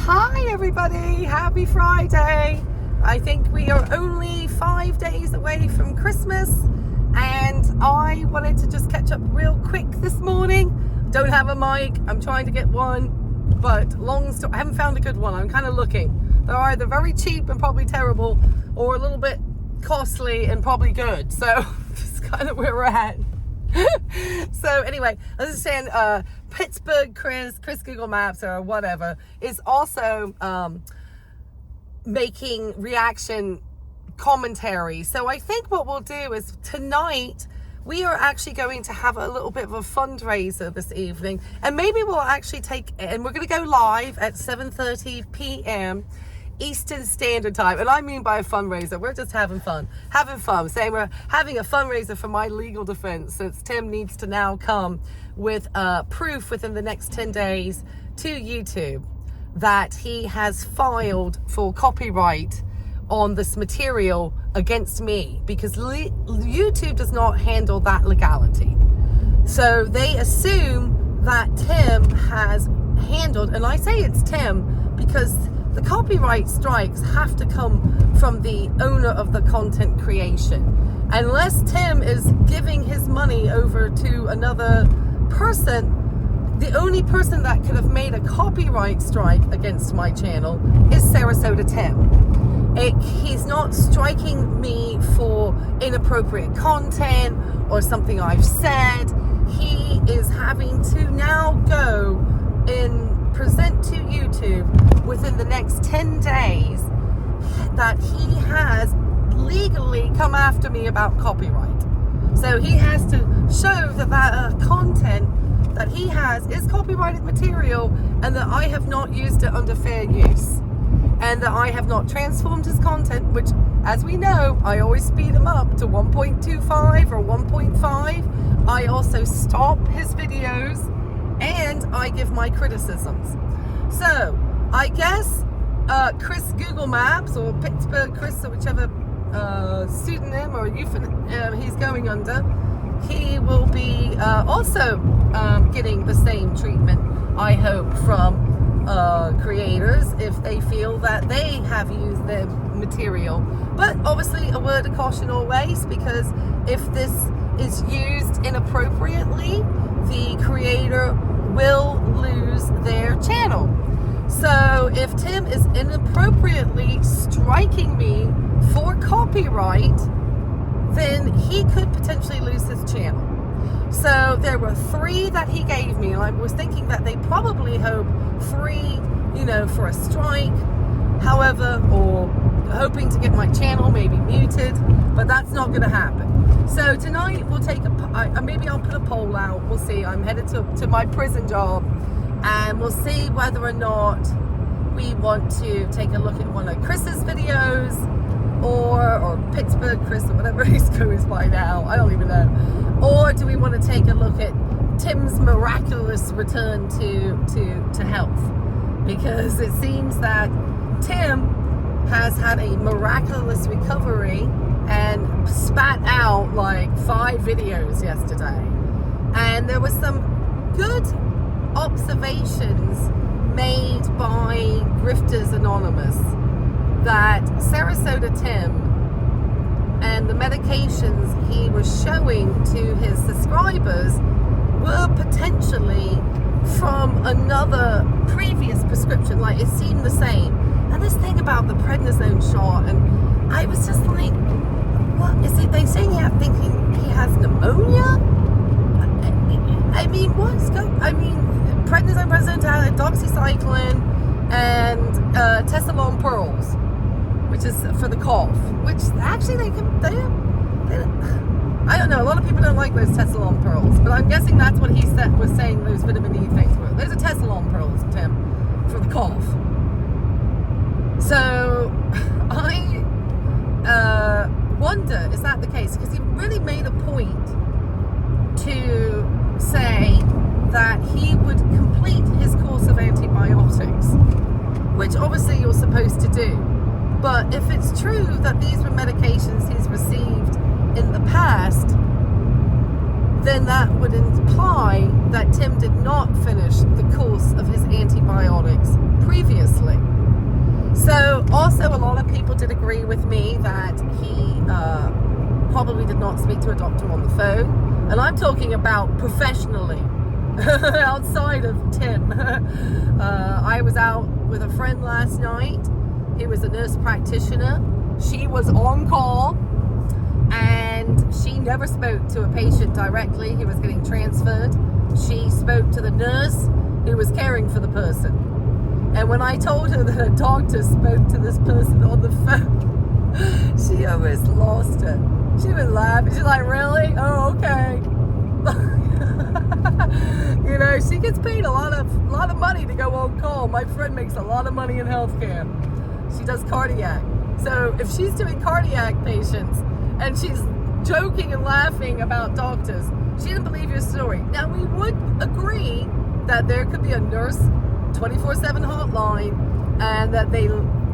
Hi everybody, happy Friday. I think we are only 5 days away from Christmas, and I wanted to just catch up real quick this morning. Don't have a mic, I'm trying to get one, but I haven't found a good one. I'm kind of looking. They're either very cheap and probably terrible, or a little bit costly and probably good. So it's kind of where we're at. So anyway, I was just saying, Pittsburgh Chris Google Maps or whatever is also making reaction commentary. So I think what we'll do is tonight we are actually going to have a little bit of a fundraiser this evening, and maybe we'll actually we're going to go live at 7:30 p.m. Eastern Standard Time. And I mean by a fundraiser, we're just having fun. Saying we're having a fundraiser for my legal defense, since Tim needs to now come with proof within the next 10 days to YouTube that he has filed for copyright on this material against me, because YouTube does not handle that legality. So they assume that Tim has handled, and I say it's Tim because the copyright strikes have to come from the owner of the content creation. Unless Tim is giving his money over to another person, the only person that could have made a copyright strike against my channel is Sarasota Tim. He's not striking me for inappropriate content or something I've said. He is having to now go and present to YouTube within the next 10 days that he has legally come after me about copyright. So he has to show that content that he has is copyrighted material, and that I have not used it under fair use, and that I have not transformed his content, which, as we know, I always speed him up to 1.25 or 1.5. I also stop his videos and I give my criticisms. So I guess Chris Google Maps, or Pittsburgh Chris, or whichever pseudonym or euphemism he's going under, he will be also getting the same treatment, I hope, from creators if they feel that they have used their material. But obviously a word of caution always, because if this is used inappropriately, the creator will lose their channel. So if Tim is inappropriately striking me for copyright, then he could potentially lose his channel. So there were 3 that he gave me, and I was thinking that they probably hope 3, for a strike, however, or hoping to get my channel maybe muted, but that's not going to happen. So tonight we'll take maybe I'll put a poll out. We'll see. I'm headed to my prison job, and we'll see whether or not we want to take a look at one of Chris's videos, or Pittsburgh Chris, or whatever he goes by now. I don't even know. Or do we want to take a look at Tim's miraculous return to health? Because it seems that Tim has had a miraculous recovery and spat out like 5 videos yesterday. And there were some good observations made by Grifters Anonymous that Sarasota Tim and the medications he was showing to his subscribers were potentially from another previous prescription. Like, it seemed the same. And this thing about the prednisone shot, and I was just like, what is it? They saying thinking he has pneumonia? I mean, prednisone, doxycycline, and Tessalon pearls, which is for the cough. Which actually I don't know. A lot of people don't like those Tessalon pearls, but I'm guessing that's what he was saying those vitamin E things were. Those are Tessalon pearls, Tim, for the cough. So I wonder, is that the case? Because he really made a point to say that he would complete his course of antibiotics, which obviously you're supposed to do. But if it's true that these were medications he's received in the past, then that would imply that Tim did not finish the course of his antibiotics previously. So also a lot of people did agree with me that he probably did not speak to a doctor on the phone. And I'm talking about professionally, outside of Tim. I was out with a friend last night. He was a nurse practitioner. She was on call, and she never spoke to a patient directly who was getting transferred. She spoke to the nurse who was caring for the person. And when I told her that a doctor spoke to this person on the phone, she almost lost it. She was laughing. She's like, really? Oh, okay. You know, she gets paid a lot of money to go on call. My friend makes a lot of money in healthcare. She does cardiac. So if she's doing cardiac patients and she's joking and laughing about doctors, she didn't believe your story. Now, we would agree that there could be a nurse 24/7 hotline, and that they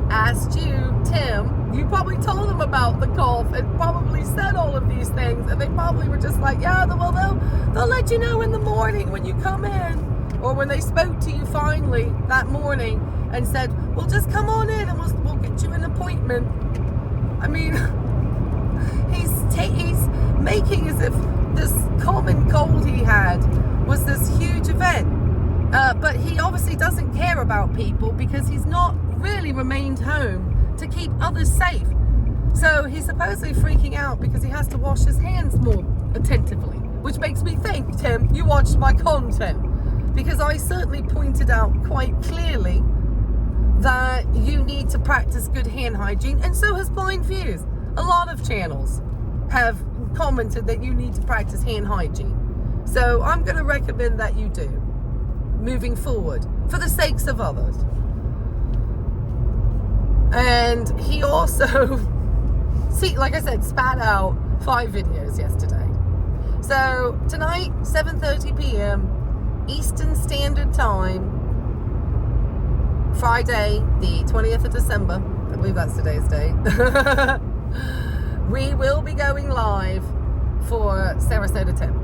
asked you, Tim, you probably told them about the cough and probably said all of these things, and they probably were just like, yeah, well, they'll let you know in the morning when you come in, or when they spoke to you finally that morning and said, well, just come on in and we'll get you an appointment. I mean, he's making as if this common cold he had was this huge event. But he obviously doesn't care about people because he's not really remained home to keep others safe. So he's supposedly freaking out because he has to wash his hands more attentively, which makes me think, Tim, you watched my content, because I certainly pointed out quite clearly that you need to practice good hand hygiene, and so has Blind Views. A lot of channels have commented that you need to practice hand hygiene. So I'm going to recommend that you do, moving forward, for the sakes of others. And he also, like I said, spat out 5 videos yesterday. So tonight, 7:30 p.m. Eastern Standard Time, Friday, the 20th of December, I believe that's today's date, we will be going live for Sarasota Tim.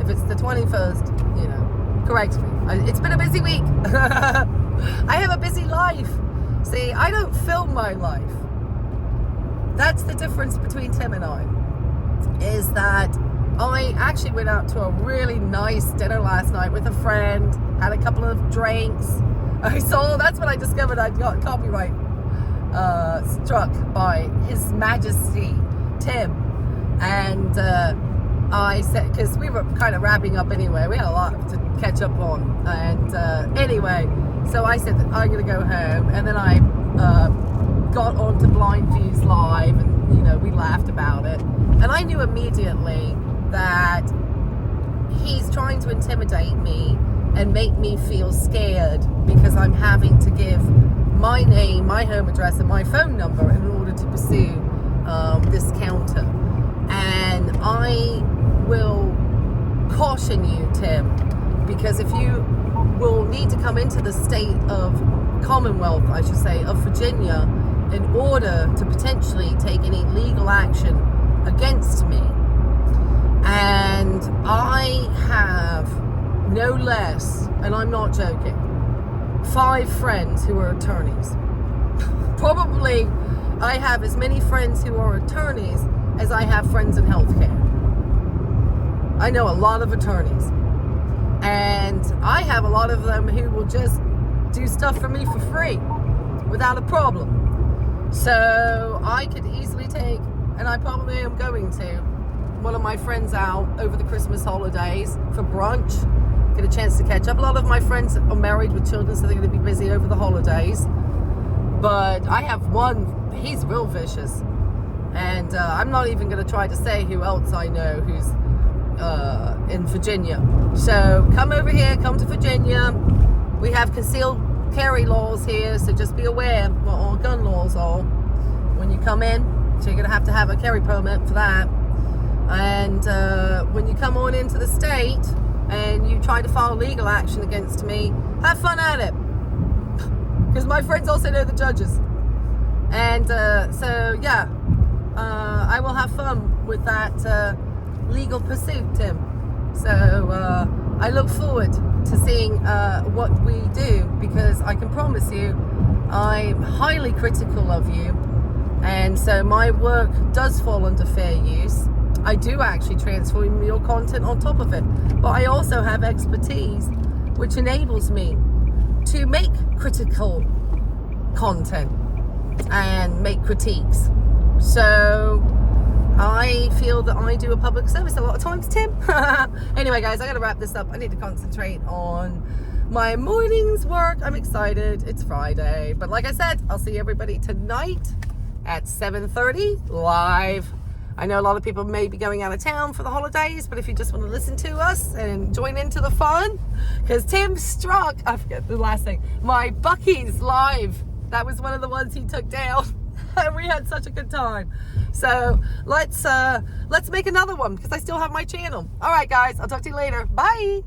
If it's the 21st, you know, correct me. It's been a busy week. I have a busy life. See, I don't film my life. That's the difference between Tim and I, is that I actually went out to a really nice dinner last night with a friend, had a couple of drinks. That's when I discovered I'd got copyright struck by His Majesty Tim. And I said, because we were kind of wrapping up anyway, we had a lot to catch up on. And anyway, so I said that I'm going to go home. And then I got onto Blind Views Live, and, you know, we laughed about it. And I knew immediately that he's trying to intimidate me and make me feel scared because I'm having to give my name, my home address, and my phone number in order to pursue this counter. And I will caution you, Tim, because if you will need to come into the state of Commonwealth, I should say, of Virginia, in order to potentially take any legal action against me. And I have no less, and I'm not joking, 5 friends who are attorneys. Probably I have as many friends who are attorneys as I have friends in healthcare. I know a lot of attorneys, and I have a lot of them who will just do stuff for me for free without a problem. So I could easily take, and I probably am going to, one of my friends out over the Christmas holidays for brunch, get a chance to catch up. A lot of my friends are married with children, so they're going to be busy over the holidays. But I have one, he's real vicious. And I'm not even going to try to say who else I know who's in Virginia. So come over here, come to Virginia. We have concealed carry laws here, so just be aware what all gun laws are when you come in. So you're going to have a carry permit for that. And when you come on into the state and you try to file legal action against me, have fun at it. Because my friends also know the judges. And so, yeah, I will have fun with that legal pursuit, Tim. So I look forward to seeing what we do, because I can promise you I'm highly critical of you, and so my work does fall under fair use. I do actually transform your content on top of it, but I also have expertise which enables me to make critical content and make critiques. So I feel that I do a public service a lot of times, Tim. Anyway, guys, I gotta wrap this up. I need to concentrate on my morning's work. I'm excited. It's Friday. But like I said, I'll see everybody tonight at 7:30 live. I know a lot of people may be going out of town for the holidays, but if you just want to listen to us and join into the fun, because Tim struck, I forget the last thing, my Buc-ee's live. That was one of the ones he took down. And we had such a good time. So let's make another one, because I still have my channel. All right, guys, I'll talk to you later. Bye.